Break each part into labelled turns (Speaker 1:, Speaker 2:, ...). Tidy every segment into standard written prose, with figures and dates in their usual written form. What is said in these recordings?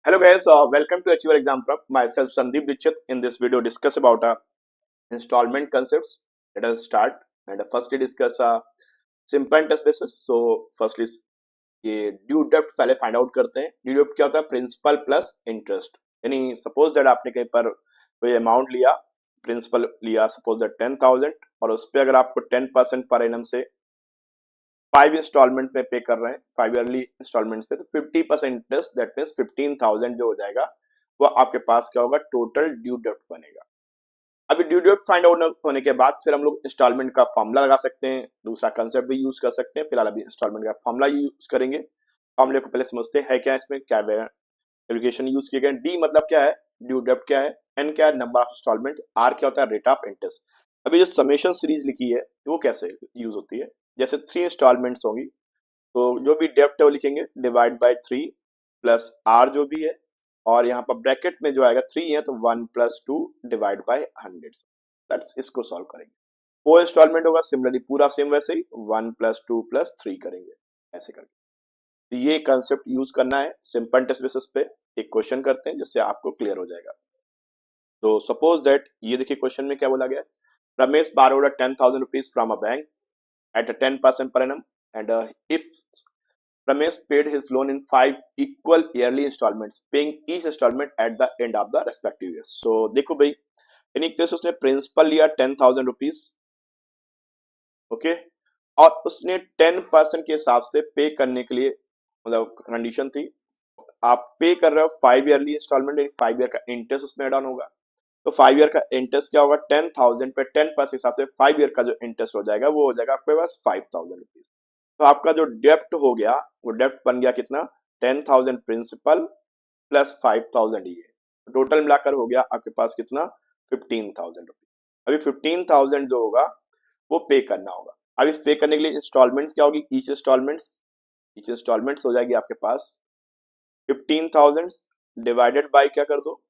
Speaker 1: Hello guys, welcome to Achiever Exam Prep. Myself Sandeep Dixit. In this video, discuss about installment concepts. Let us start and firstly discuss simple interest basis. So firstly ये due डेप्ट पहले find out करते हैं. Due डेप्ट क्या होता है? Principal plus interest. यानी suppose that आपने कहीं पर कोई अमाउंट लिया, प्रिंसिपल लिया सपोज दैट 10,000 और उस पर अगर आपको 10% पर एनम से 5 इंस्टॉलमेंट में पे कर रहे हैं, 5 ईयरली इंस्टॉलमेंट पे, तो 50% इंटरेस्ट दैट मीन्स 15,000 जो हो जाएगा वो आपके पास क्या होगा? टोटल ड्यू डेप्ट बनेगा. अभी ड्यू डेप्ट फाइंड आउट होने के बाद फिर हम लोग इंस्टॉलमेंट का फॉर्मूला लगा सकते हैं, दूसरा कंसेप्ट भी यूज कर सकते हैं. फिलहाल अभी इंस्टॉलमेंट का फॉर्मूला यूज करेंगे. फॉर्मूले को पहले समझते हैं क्या इसमें, क्या एप्लीकेशन यूज किए गए. डी मतलब क्या है, ड्यू डेप्ट क्या है, एन क्या है, नंबर ऑफ इंस्टॉलमेंट, आर क्या होता है, रेट ऑफ इंटरेस्ट. अभी जो समेशन सीरीज लिखी है वो कैसे यूज होती है? जैसे 3 इंस्टॉलमेंट्स होंगी तो जो भी डेप्ट है वो लिखेंगे डिवाइड बाय 3 प्लस आर जो भी है, और यहाँ पर ब्रैकेट में जो आएगा 3 है तो 1 प्लस 2 डिवाइड बाय 100. दैट्स इसको सॉल्व करेंगे. 4 इंस्टॉलमेंट होगा सिमिलरली पूरा सेम वैसे ही 1 प्लस 2 प्लस 3 करेंगे ऐसे करके. तो ये कंसेप्ट यूज करना है. सिंपल टेस्ट बेसिस पे एक क्वेश्चन करते हैं जिससे आपको क्लियर हो जाएगा. तो सपोज दैट ये देखिए क्वेश्चन में क्या बोला गया है. Ramesh borrowed 10,000 rupees from a bank at a 10% per annum, and if Ramesh paid his loan in 5 equal yearly installments, paying each installment at the end of the respective years. So देखो भाई, यानी एक तरह से उसने प्रिंसिपल लिया 10,000 rupees, okay, और उसने 10% के हिसाब से पे करने के लिए, मतलब कंडीशन थी आप पे कर रहे हो 5 ईयरली इंस्टॉलमेंट, यानी 5 ईयर का इंटरेस्ट उसमें एड ऑन होगा. तो 5 ईयर का इंटरेस्ट क्या होगा? 10,000 पे 10% हिसाब से 5 ईयर का जो इंटरेस्ट हो जाएगा वो हो जाएगा आपके पास 5,000 रुपीज. तो आपका जो डेप्ट हो गया वो डेप्ट बन गया कितना? 10,000 प्रिंसिपल प्लस 5,000 ये, टोटल मिलाकर हो गया आपके पास कितना? 15,000 रुपीज. अभी 15,000 जो होगा वो पे करना होगा. अभी पे करने के लिए इंस्टॉलमेंट्स क्या होगी? ईच इंस्टॉलमेंट्स हो जाएगी आपके पास 15,000 डिवाइडेड बाय क्या कर दो,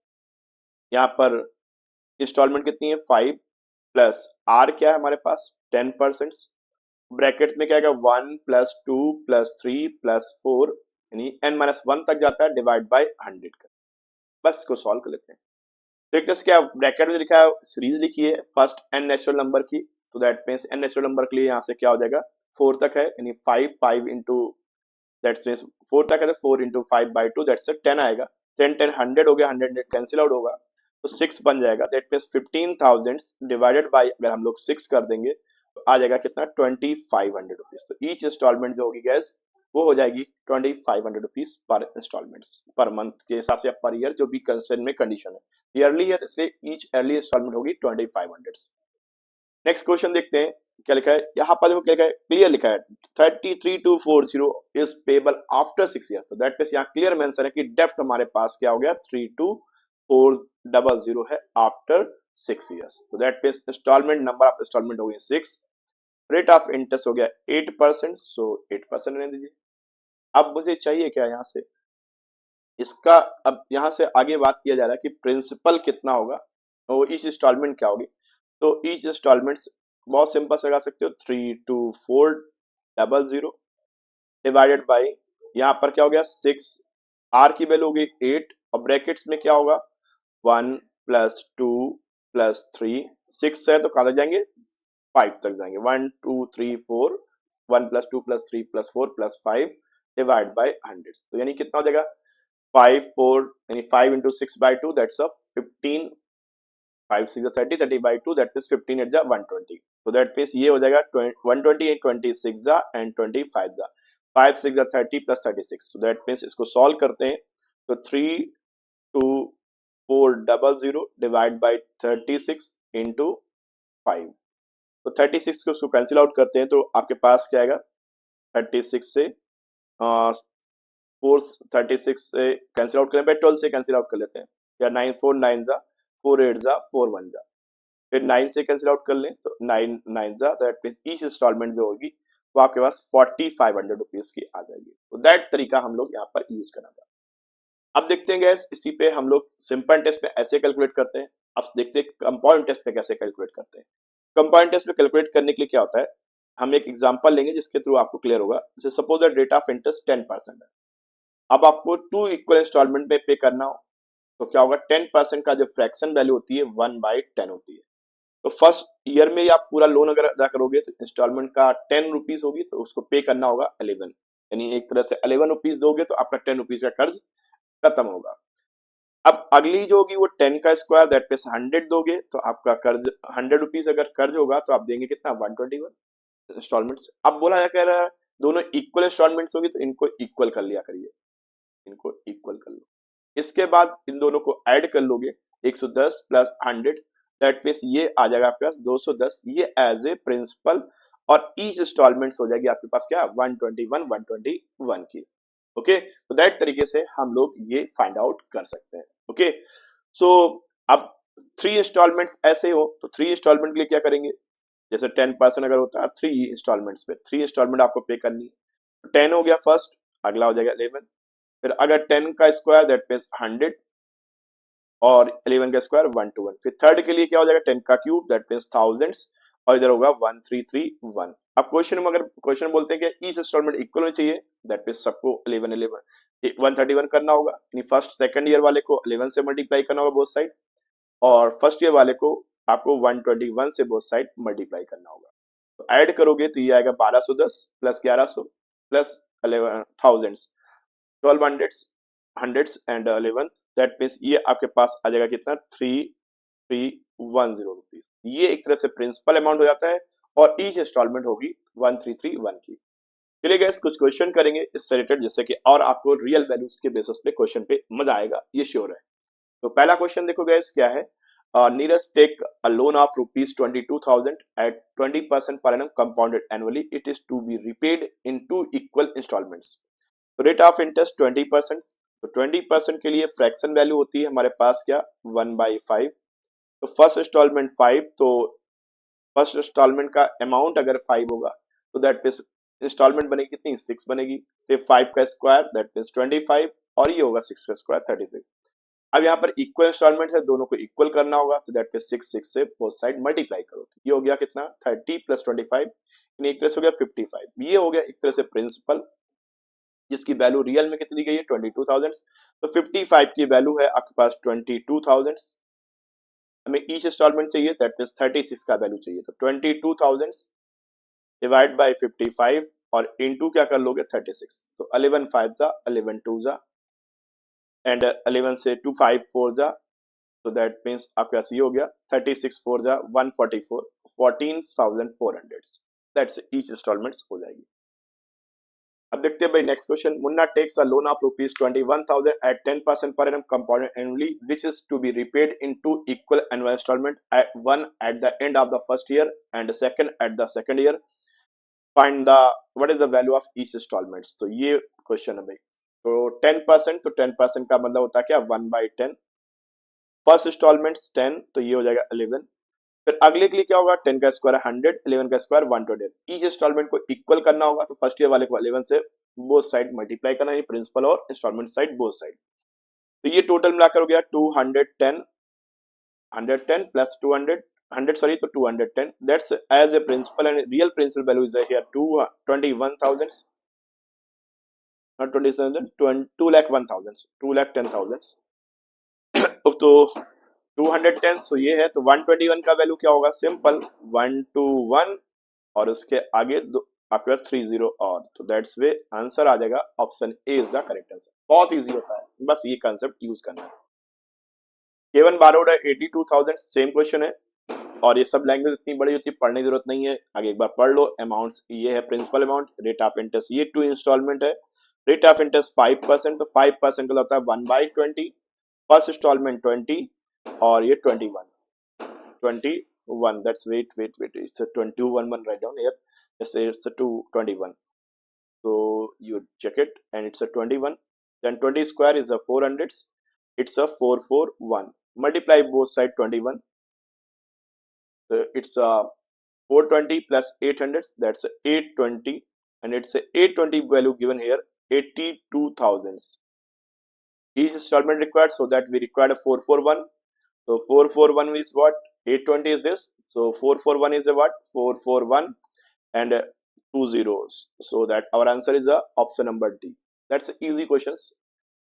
Speaker 1: यहाँ पर इंस्टॉलमेंट कितनी है? 5 प्लस आर क्या है हमारे पास? 10%. ब्रैकेट में क्या आएगा? 1 प्लस 2 प्लस 3 प्लस 4, यानी n माइनस 1 तक जाता है, डिवाइड बाय 100 कर. बस इसको सॉल्व कर लेते हैं. तो एक तरह से क्या ब्रैकेट में लिखा है, सीरीज लिखी है फर्स्ट n नेचुरल नंबर की, तो that means n natural number के लिए यहाँ से क्या हो जाएगा? 4 तक है, यानी 5 इंटू दैट्स मींस 4 तक है तो 4 इंटू 5 बाई 2 दैट्स 10 आएगा. 10 100 हो गया, 100 कैंसिल आउट होगा तो 6 बन जाएगा. दैट मींस 15,000 डिवाइडेड बाय अगर हम लोग 6 कर देंगे तो आ जाएगा कितना? 2,500 रुपीज. तो ईच इंस्टॉलमेंट जो होगी गैस वो हो जाएगी 2,500 rupees per installments per month के हिसाब से, पर ईयर जो भी कंसर्न में कंडीशन है. ईयरली है तो इसलिए ईच ईयरली इंस्टॉलमेंट होगी 2,500. नेक्स्ट क्वेश्चन देखते हैं क्या लिखा है. यहाँ पर देखो क्या लिखा है, क्लियर लिखा है 33,240 इज पेबल आफ्टर 6 ईयर. तो दैट मींस यहाँ क्लियर मेंशन है कि डेप्ट हमारे पास क्या हो गया? 32,400 है आफ्टर 6 ईयर्स. तो that means instalment number of instalment हो गई 6, रेट ऑफ इंटरेस्ट हो गया 8%, सो 8% रहने दीजिए. अब मुझे चाहिए क्या यहाँ से इसका, अब यहाँ से आगे बात किया जा रहा है कि प्रिंसिपल कितना होगा और ईच इंस्टॉलमेंट क्या होगी. तो ईच इंस्टॉलमेंट्स बहुत सिंपल से लगा सकते हो, 32,400 डिवाइडेड बाई यहाँ पर क्या हो गया? 6, आर की वैल्यू होगी 8, और ब्रैकेट्स में क्या होगा? 1 प्लस 2 प्लस 3, 6 है तो कहाँ तक जाएंगे? 5 तक जाएंगे. 1 2 3 4, 1 plus 2 plus 3 plus 4 plus 5 divide by 100. तो यानी कितना हो जाएगा? 5 4 यानी 5 into 6 by 2 that's 15, 5 6 30, 30 by 2 that means 15 eight जा 120. तो दैट मींस ये हो जाएगा 120 26 जा एंड 25 जा, 5 6 जा 30 प्लस 36. सो दैट मींस इसको सॉल्व करते हैं तो 32,400 डिवाइड बाई 36 इंटू 5. तो 36 को उसको कैंसिल आउट करते हैं तो आपके पास क्या आएगा? 36 से 36 से कैंसिल आउट करें, 12 से कैंसिल आउट कर लेते हैं, या 9 4 9 जा, 4 8 जा, 4 1 जा, फिर 9 से कैंसिल आउट कर लें तो 9 9 जा, दैट मींस ईच इंस्टॉलमेंट जो होगी वो आपके पास 4,500 रुपीज की आ जाएगी. तो दैट तरीका हम लोग यहाँ पर यूज करना था. अब देखते हैं गैस इसी पे हम लोग सिंपल टेस्ट पे ऐसे कैलकुलेट करते हैं. अब देखते हैं कंपाउंड टेस्ट पे कैसे कैलकुलेट करते हैं. कंपाउंड टेस्ट पे कैलकुलेट करने के लिए क्या होता है, हम एक एग्जांपल लेंगे जिसके थ्रू आपको क्लियर होगा. जैसे suppose that rate of interest 10% है, अब आपको 2 इक्वल इंस्टॉलमेंट में पे करना हो तो क्या होगा, 10% का जो फ्रैक्शन वैल्यू होती है 1/10 होती है। तो फर्स्ट ईयर में ही आप पूरा लोन अगर अदा करोगे तो इंस्टॉलमेंट का 10 रुपीज होगी, तो उसको पे करना होगा 11, यानी एक तरह से 11 रुपीज दोगे तो आपका 10 रुपीज का कर्ज खत्म होगा। अब अगली जो होगी वो 10 का स्क्वायर दैट मींस 100 दोगे तो आपका कर्ज 100 रुपीज अगर कर्ज होगा तो आप देंगे कितना, 121 इंस्टॉलमेंट्स। अब बोला जा कह रहा है दोनों इक्वल इंस्टॉलमेंट्स होगी तो इनको इक्वल कर लिया करिए, इनको इक्वल कर लो। इसके बाद इन दोनों को ऐड कर लोगे, 110 प्लस 100 दैट मींस ये आ जाएगा आपके पास 210, ये एज ए प्रिंसिपल, और ईच इंस्टॉलमेंट्स हो जाएगी आपके पास क्या, 121 की। ओके, तो दैट तरीके से हम लोग ये फाइंड आउट कर सकते हैं। ओके, सो अब 3 इंस्टॉलमेंट्स ऐसे हो तो 3 इंस्टॉलमेंट के लिए क्या करेंगे, जैसे 10% अगर होता है 3 इंस्टॉलमेंट्स पे 3 इंस्टॉलमेंट आपको पे करनी है। 10 हो गया फर्स्ट, अगला हो जाएगा 11, फिर अगर 10 का स्क्वायर दैट मींस 100 और 11 का स्क्वायर 121, फिर थर्ड के लिए क्या हो जाएगा 10 का क्यूब दैट मींस थाउजेंड्स, और इधर होगा 1331। अब क्वेश्चन में अगर क्वेश्चन बोलते हैं कि ईच इंस्टॉलमेंट इक्वल होना चाहिए दैट मींस सबको 11 11 131 करना होगा, यानी फर्स्ट सेकंड ईयर वाले को 11 से मल्टीप्लाई करना होगा बोथ साइड, और फर्स्ट ईयर वाले को आपको 121 से बोथ साइड मल्टीप्लाई करना होगा। तो ऐड करोगे तो ये आएगा 1210 plus 1100 plus 11 thousands 12 hundreds and 11 that means ये आपके पास आ जाएगा कितना, 3310 रुपीज। ये एक तरह से प्रिंसिपल अमाउंट हो जाता है और ईच इंस्टॉलमेंट होगी 1331 की। चलिए गाइस कुछ क्वेश्चन करेंगे इससे रिलेटेड, जिससे कि और आपको रियल वैल्यूज के बेसिस पे क्वेश्चन पे मजा आएगा, ये श्योर है। तो पहला क्वेश्चन देखो गाइस क्या है, Neeraj take a loan of rupees 22,000 at 20% per annum compounded annually. It is to be repaid in 2 equal installments. Rate of interest 20%, तो 20% के लिए फ्रैक्शन वैल्यू होती है हमारे पास क्या, 1/5। तो फर्स्ट इंस्टॉलमेंट 5, तो फर्स्ट इंस्टॉलमेंट का अमाउंट अगर 5 होगा तो दैट मींस इंस्टॉलमेंट बनेगी कितनी, 6 बनेगी। तो 5 का स्क्वायर दैट मींस 25 और ये होगा 6 का स्क्वायर 36। अब यहाँ पर इक्वल इंस्टॉलमेंट है, दोनों को इक्वल करना होगा तो दैट मींस 6 से बोथ साइड मल्टीप्लाई करो, तो ये हो गया कितना 30 प्लस 25, एक तरह से हो गया 55। ये हो गया एक तरह से प्रिंसिपल जिसकी वैल्यू रियल में कितनी गई है 22,000। तो 55 की वैल्यू है आपके पास 22,000, हमें ईच इंस्टॉलमेंट चाहिए दैट मींस 36 का वैल्यू चाहिए, तो 22,000 डिवाइड बाय 55 और इनटू क्या कर लोगे 36, तो 11 5 जा 11 2 जा एंड 11 से 2 5 4 जा, तो दैट मींस आपके पास ये हो गया 36 4 जा 144, 14,400 दैट्स ईच इंस्टॉलमेंट्स हो जाएगी। अब देखते हैं भाई next question, Munna takes a loan of rupees 21,000 at 10% per annum compounded annually, which is to be repaid in 2 equal annual installment, one at the end of the first year and second at the second year. Find the what is the value of each installments। तो ये question है भाई। तो 10%, तो 10% का मतलब होता है क्या 1/10, फर्स्ट इंस्टॉलमेंट्स 10 तो ये हो जाएगा 11, फिर अगले के लिए क्या होगा 10 का स्क्वायर 100, 11 का स्क्वायर 120। ईच इंस्टॉलमेंट को इक्वल करना होगा तो फर्स्ट ईयर वाले को 11 से बोथ साइड मल्टीप्लाई करना है, प्रिंसिपल और इंस्टॉलमेंट साइड बोथ साइड। तो ये टोटल मिलाकर हो गया 210, 110 प्लस 200 100 सॉरी तो 210 that's as a principal and real principal value is here 21,000 not 27,000 2,01,000 2,10,000। तो 210 सो ये है, तो 121 का वैल्यू क्या होगा, सिंपल 121 और उसके आगे आपके पास 30 और, तो दैट्स वे आंसर आ जाएगा option A is the correct answer. बहुत इजी होता है, बस ये कंसेप्ट यूज करना है। केवन बारोड है 82,000, सेम क्वेश्चन है और ये सब लैंग्वेज इतनी बड़ी होती है पढ़ने की जरूरत नहीं है, आगे एक बार पढ़ लो। अमाउंट्स ये है principal amount, rate of interest ये 2 इंस्टॉलमेंट है, रेट ऑफ इंटरेस्ट 5%, तो 5% का होता है 1/20, फर्स्ट इंस्टॉलमेंट 20 और ये 21 that's wait it's a 21 one write down here, it's a 21, so you check it and it's a 21, then 20 square is a 400, it's a 441, multiply both side 21, so it's a 420 plus 800 that's a 820 and it's a 820 value given here 82,000 each installment required, so that we required a 441. So 441 is what? 820 is this. So 441 is a what? 441 and 2 zeros. So that our answer is a option number D. That's easy questions.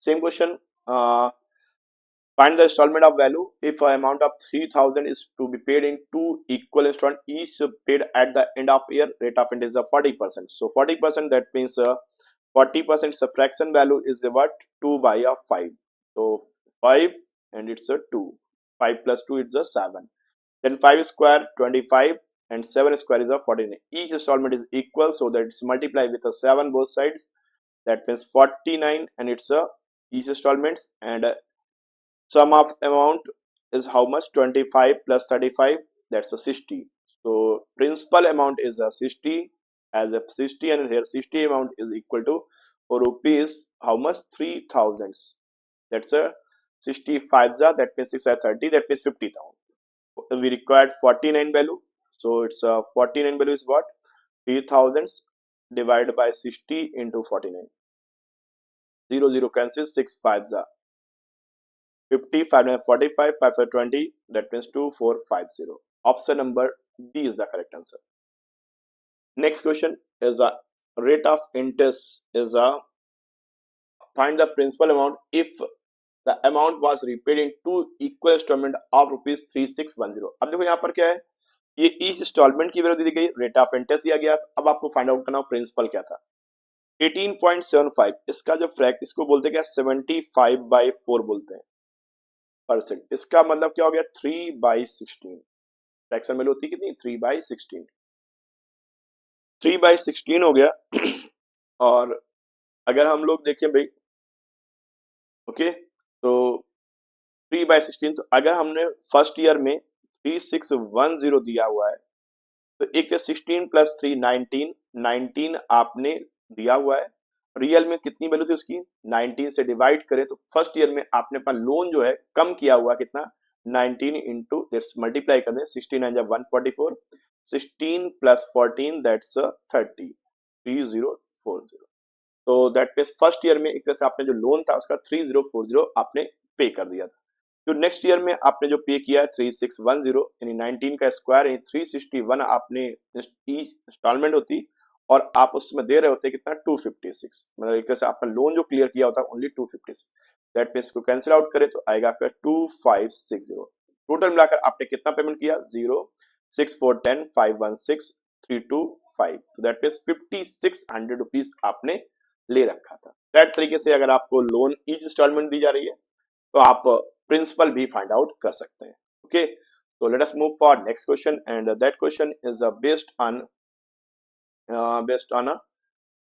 Speaker 1: Same question. Find the installment of value if an amount of 3000 is to be paid in two equal installments, each paid at the end of year. Rate of interest is 40%. So 40%, that means 40% fraction value is what? 2 by a 5. So 5 and it's a 2. 5 plus 2 is a 7. Then 5 square 25 and 7 square is a 49. Each installment is equal, so that it's multiplied with a 7 both sides. That means 49 and it's a each installments, and sum of amount is how much? 25 plus 35, that's a 60. So principal amount is a 60 as a 60, and here 60 amount is equal to rupees how much? 3000. That's a 65, that means 6 by 30, that means 50,000. We required 49 value, so it's a 49 value is what? 3000 divided by 60 into 49. 0 0 cancels, 6 5 50, 5 45, 5 20, that means 2450. Option number B is the correct answer. Next question is a rate of interest is a find the principal amount if the amount was repaid in two equal installment of rupees 3610. अब देखो यहाँ पर क्या है, ये each instalment की value दी गई, rate of interest दिया गया, अब आपको फाइंड आउट करना प्रिंसिपल क्या था. 18.75, इसका जो फ्रैक्ट इसको बोलते क्या? 75/4 बोलते हैं परसेंट. इसका मतलब क्या हो गया? 3/16. फ्रैक्शन वैल्यू होती है कितनी? 3/16. 3/16 हो गया. और अगर हम लोग देखें भाई, ओके, तो 3/16, तो अगर हमने फर्स्ट ईयर में 3610 दिया हुआ है, तो एक 16 प्लस 3 19 आपने दिया हुआ है. रियल में कितनी वैल्यू थी उसकी? 19 से डिवाइड करें तो फर्स्ट ईयर में आपने अपना लोन जो है कम किया हुआ कितना? 19 इंटू दिस मल्टीप्लाई कर दें. 69 जब 144, 16 प्लस 14 दैट्स 30, 3040. तो दैट मीन्स फर्स्ट ईयर में एक तरह से आपने जो लोन था उसका 3040 आपने पे कर दिया था. तो नेक्स्ट ईयर में आपने जो पे किया है 3610, यानी 19 का स्क्वायर यानी 361 आपने इंस्टॉलमेंट होती, और आप उसमें दे रहे होते कितना? 256. मतलब एक तरह से आपका लोन जो क्लियर किया होता है ओनली 256. दैट मीन्स को कैंसिल आउट करें तो आएगा आपका 2560. टोटल मिलाकर आपने कितना पेमेंट किया? 0 6 4 10 5 1 6 3 2 5. तो दैट मीन्स 5600 रुपीज आपने ले रखा था. दैट तरीके से अगर आपको लोन ईच इंस्टॉलमेंट दी जा रही है तो आप प्रिंसिपल भी फाइंड आउट कर सकते हैं. Okay, so let us move for next question, and that question is based on a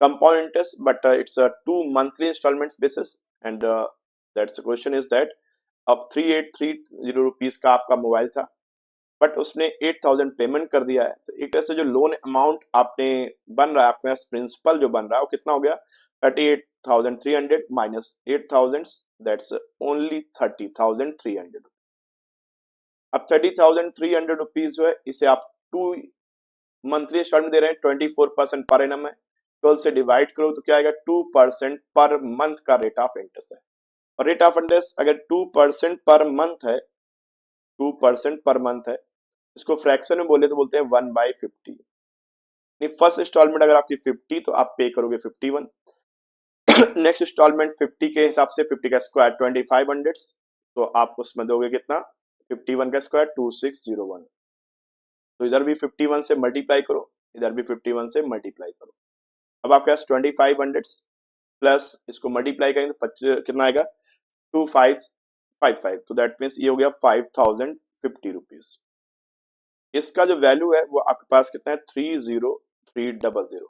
Speaker 1: compound interest, but it's a 2 monthly installments basis, and that's the question is that अब 3830 rupees का आपका mobile था, but उसने 8000 payment कर दिया है. तो एक तरह से जो लोन अमाउंट आपने बन रहा है, आपके पास प्रिंसिपल जो बन रहा है वो कितना हो गया? 38,300 माइनस 8000, दैट्स ओनली 30,300. अब 30,300 रुपीज जो है इसे आप 2 मंथली इंस्टॉलमेंट दे रहे हैं, 24% पर एनम है. 12 से डिवाइड करो तो क्या आएगा? 2% पर मंथ का रेट ऑफ इंटरेस्ट है. और रेट ऑफ इंटरेस्ट अगर 2% पर मंथ है, 2% पर मंथ है, इसको फ्रैक्शन में बोले तो बोलते हैं 1/50. फर्स्ट इंस्टॉलमेंट अगर आपकी 50 तो आप पे करोगे 51. नेक्स्ट इंस्टॉलमेंट 50 के हिसाब से 50 का स्क्वायर 2500, तो आप उसमें दोगे कितना? 51 का स्क्वायर 2601. तो इधर भी 51 से मल्टीप्लाई करो, इधर भी 51 से मल्टीप्लाई करो. अब आपके पास 2500 प्लस इसको मल्टीप्लाई करेंगे तो कितना आएगा? 2555. तो दैट मीन्स ये हो गया 5050 रुपीज. इसका जो वैल्यू है वो आपके पास कितना है? 30300.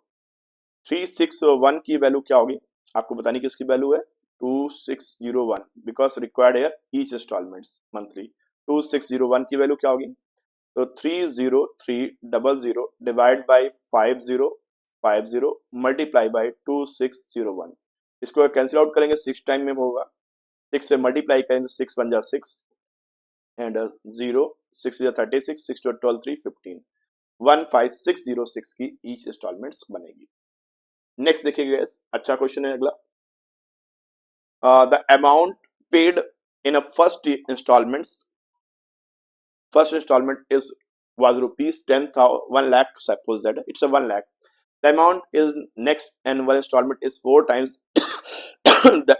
Speaker 1: 361 की वैल्यू क्या होगी आपको बतानी, किसकी वैल्यू है? 2601, because required here each instalments monthly. 2601 की वैल्यू क्या होगी? तो 30300 डिवाइड बाई 5050 मल्टीप्लाई बाई 2601. इसको कैंसिल आउट करेंगे 6 टाइम में होगा. 6 से मल्टीप्लाई करेंगे 6 1 जा 6 एंड 0 6 जा 36 6 to 12 3 15. 15606 की ईच इंस्टॉलमेंट्स बनेगी. नेक्स्ट देखिएगा, अच्छा क्वेश्चन है अगला. The amount paid in a first instalments, first installment was rupees 1 lakh, suppose that it's a 1 lakh. The amount is next annual installment is 4 times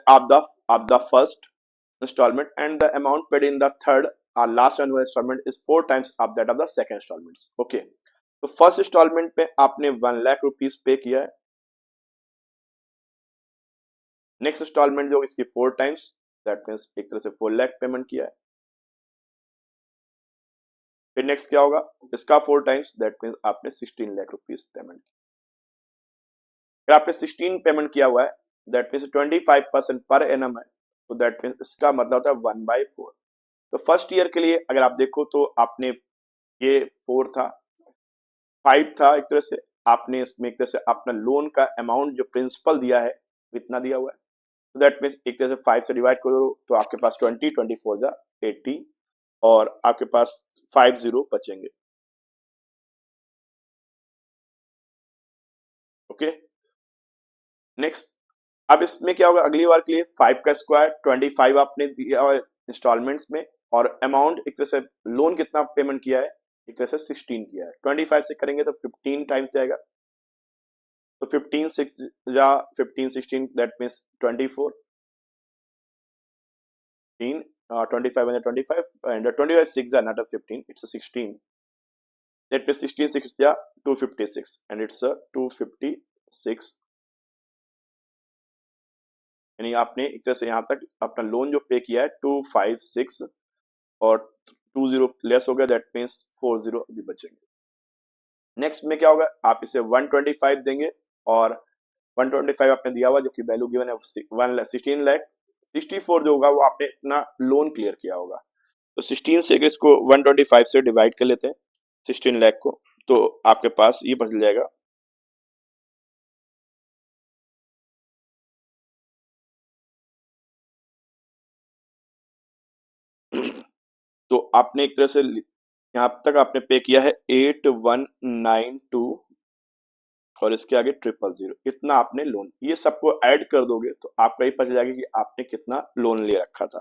Speaker 1: of the first installment, and the amount paid in the third or last annual installment is 4 times of that of the second installments. Okay, तो first instalment पे आपने 1,00,000 rupees पे किया है, next instalment जो इसकी 4 times, that means एक तरह से 4,00,000 पेमेंट किया है, फिर नेक्स्ट क्या होगा, इसका 4 टाइम्स, दैट मीन्स आपने 16,00,000 रुपीज पेमेंट किया। फिर आपने 16 पेमेंट किया हुआ है, दैट मीन्स 25% पर एनम है, तो दैट मीन्स इसका मतलब होता है 1/4। तो फर्स्ट ईयर के लिए अगर आप देखो तो आपने ये 4 था, 5 था, एक तरह से आपने इसमें एक तरह से अपना लोन का अमाउंट जो प्रिंसिपल दिया है इतना दिया हुआ है, तो दैट मीन्स एक तरह से 5 से डिवाइड करो तो आपके पास 20, 24 जा 80 और आपके पास 50 बचेंगे। ओके, नेक्स्ट अब इसमें क्या होगा, अगली बार के लिए 5 का स्क्वायर 25 आपने दिया और इंस्टॉलमेंट्स में, और अमाउंट एक तरह से लोन कितना पेमेंट किया है, एक तरह से 16 किया है, 25 से करेंगे तो 15 टाइम्स जाएगा, तो 15 6 जा 15 16 that means 24, 25 and 25 and 25 6 are not a 15, it's a 16, that means 16 6 ja 256 and it's a 256, यानी आपने एक तरह से यहाँ तक अपना लोन जो पे किया है 256 और 20 लेस हो गया, दैट मीन्स 40 भी बचेंगे। नेक्स्ट में क्या होगा, आप इसे 125 देंगे और 125 आपने दिया हुआ जो कि वैल्यू गिवन है 16 लाख, 64 जो होगा वो आपने अपना लोन क्लियर किया होगा, तो 16 से इसको 125 से डिवाइड कर लेते हैं 16 लाख को, तो आपके पास ये बच जाएगा तो आपने एक तरह से यहाँ तक आपने पे किया है 8192 और इसके आगे 000, इतना आपने लोन, ये सबको ऐड कर दोगे तो आपका ही पता जाएगा कि आपने कितना लोन ले रखा था।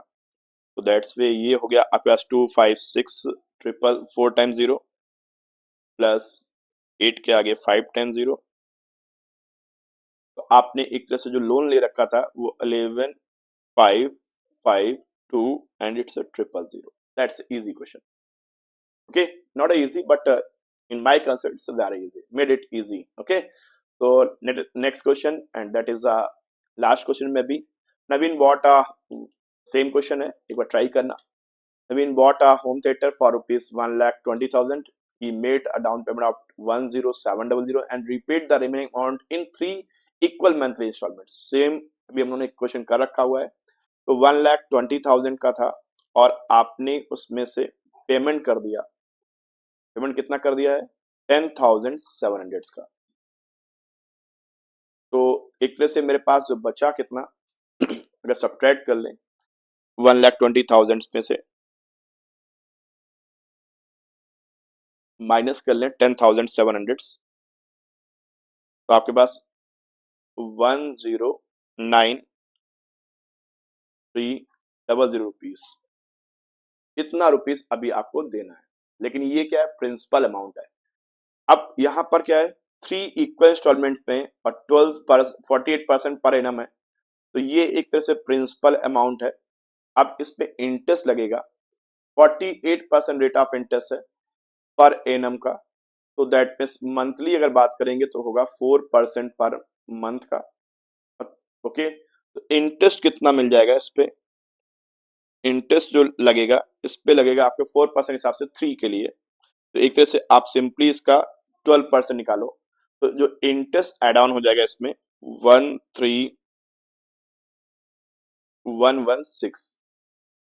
Speaker 1: तो दैट्स वे ये हो गया आपके पास 256 4 टाइम्स 0 प्लस 8 के आगे 5 टाइम्स 0, तो आपने एक तरह से जो लोन ले रखा था वो 11,552 and it's 000। That's easy question. Okay, not easy, but in my concept it's very easy, made it easy. Okay, so next question, and that is last question maybe. Naveen bought a same question है, एक बार try करना। Naveen bought a home theater for rupees 1,20,000. He made a down payment of 10700 and repaid the remaining amount in 3 equal monthly installments. Same अभी हम लोगों ने question कर रखा हुआ है, तो 1,20,000 का था और आपने उसमें से पेमेंट कर दिया, पेमेंट कितना कर दिया है 10,700 का, तो एक तरह से मेरे पास जो बचा कितना अगर सब्ट्रैक्ट कर लें 1,20,000 में से माइनस कर लें 10,700, तो आपके पास 109,300 रुपीज, इतना रुपीज अभी आपको देना है, लेकिन ये क्या है प्रिंसिपल अमाउंट है। अब यहाँ पर क्या है 3 इक्वल इंस्टॉलमेंट में और 48% पर एनम है, तो ये एक तरह से प्रिंसिपल अमाउंट है। अब इस पे इंटरेस्ट लगेगा 48% रेट ऑफ इंटरेस्ट है पर एनम का, तो दैट मीन्स मंथली अगर बात करेंगे तो होगा 4% पर मंथ का। ओके, तो इंटरेस्ट कितना मिल जाएगा इस पे, इंटरेस्ट जो लगेगा इस पे लगेगा आपके 4% हिसाब से 3 के लिए, तो एक तरह से आप सिंपली इसका 12% निकालो, तो जो इंटरेस्ट एड ऑन हो जाएगा इसमें 13,116,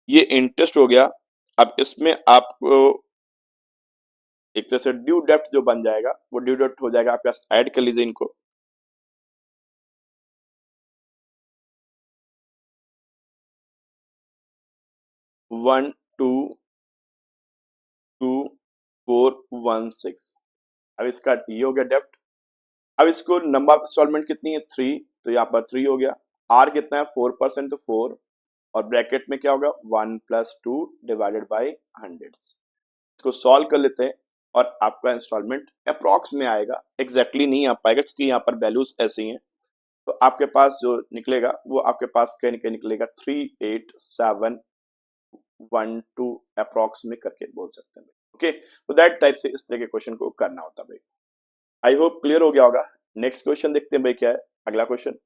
Speaker 1: ये इंटरेस्ट हो गया। अब इसमें आपको एक तरह से ड्यू डेप्ट जो बन जाएगा वो ड्यू डेप्ट हो जाएगा आपके पास, ऐड कर लीजिए इनको, वन टू टू 416। अब इसका ये हो गया डेप्ट। अब इसको नंबर ऑफ इंस्टॉलमेंट कितनी है 3, तो यहाँ पर 3 हो गया। आर कितना है 4%, तो 4 और ब्रैकेट में क्या होगा 1 + 2 डिवाइडेड बाई 100। इसको सॉल्व कर लेते हैं और आपका इंस्टॉलमेंट अप्रॉक्स में आएगा, एग्जैक्टली नहीं आ पाएगा क्योंकि यहाँ पर वैल्यूज ऐसी हैं, तो आपके पास जो निकलेगा वो आपके पास कहीं निकलेगा 38712 अप्रॉक्स में करके बोल सकते हैं। ओके, तो दैट टाइप से इस तरह के क्वेश्चन को करना होता है भाई। आई होप क्लियर हो गया होगा। नेक्स्ट क्वेश्चन देखते हैं भाई क्या है अगला क्वेश्चन।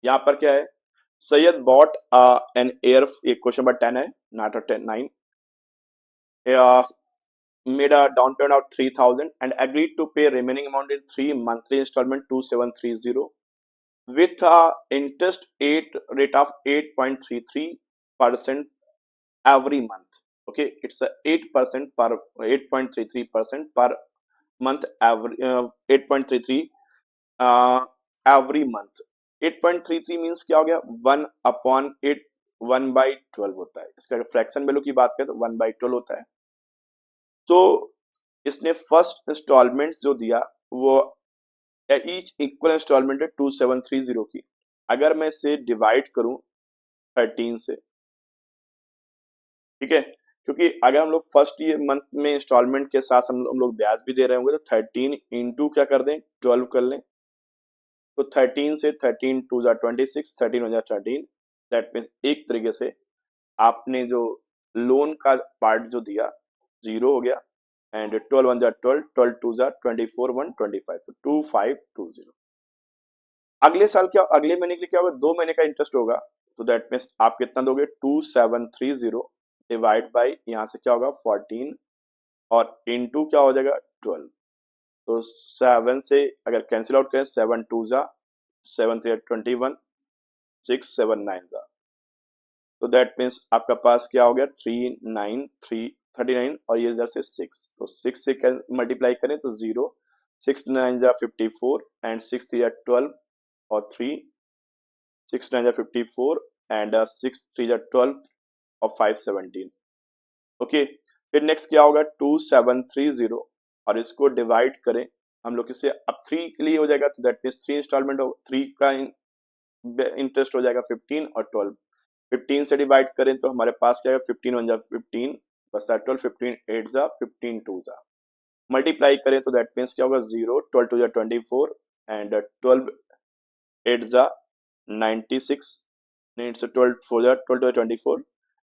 Speaker 1: यहाँ पर क्या है, सैयद बॉट एन एयर, एक क्वेश्चन नंबर 10 है, not 9, made a down payment of 3000 and agreed to pay remaining amount in 3 monthly installment 2730 with a interest rate of 8.33% every month. Okay, it's a 8% per 8.33% per month, every 8.33 every month. 8.33 means क्या हो गया, 1/8, 1/12 होता है। इसका fraction value की बात करें तो 1/12 होता है। तो इसने फर्स्ट इंस्टॉलमेंट जो दिया वो ईच इक्वल इंस्टॉलमेंट है 2730 की। अगर मैं इसे डिवाइड करूं 13 से, ठीक है, क्योंकि अगर हम लोग फर्स्ट ये मंथ में इंस्टॉलमेंट के साथ हम लोग ब्याज भी दे रहे होंगे तो 13 इंटू क्या कर दें 12 कर लें। तो 13 से 13 2 जा 26, 13 हो जा 13, दैट मीन्स एक तरीके से आपने जो लोन का पार्ट जो दिया 0 हो गया, एंड 12 1 जा 12, 12 2 जा 24, 1 25, तो 2520। अगले साल क्या, अगले महीने के लिए क्या होगा, 2 महीने का इंटरेस्ट होगा, तो दैट मीन्स आप कितना दोगे 2730 डिवाइड बाई यहाँ से क्या होगा 14 और इनटू क्या हो जाएगा 12। तो 7 से अगर कैंसिल आउट करें 7 2 जा 7 3 21, 6 7 9 जा, तो दैट मीन्स आपका पास क्या हो गया 39 और ये इधर से 6, तो 6 से मल्टीप्लाई करें तो 0, 6 9 जा 54 एंड 6 3 जा 12 और 3, 6 9 जा 54 एंड 6 3 जा 12 और 5 17। ओके, फिर नेक्स्ट क्या होगा 2730 और इसको डिवाइड करें हम लोग इसे, अब 3 के लिए हो जाएगा तो दैट मीन्स 3 इंस्टॉलमेंट हो, 3 का इंटरेस्ट हो जाएगा 15 और 12, 15 से डिवाइड करें तो हमारे पास क्या है 15 1 जा 15 बचता है 12, 15 8 जा 15 2 जा, मल्टीप्लाई करें तो दैट मीन्स क्या होगा 0, 12 2 जा 24 एंड 12 8 जा 96, नहीं इट्स 12 4 जा 12 2 जा 24,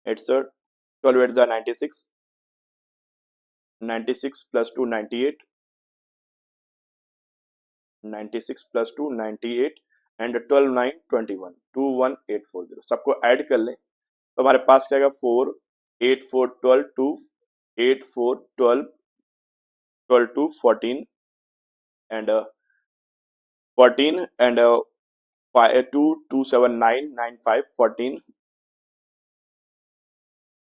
Speaker 1: इट्स 12 8 जा 96, 96 प्लस 2 98, 96 प्लस 2 98 एंड 12 9 21, 21840, सबको ऐड कर लें तो हमारे पास क्या आएगा 4 8 4 12 2 8 4 12 12 2 14 एंड 14 एंड 5 2 2 7 9 9 5 14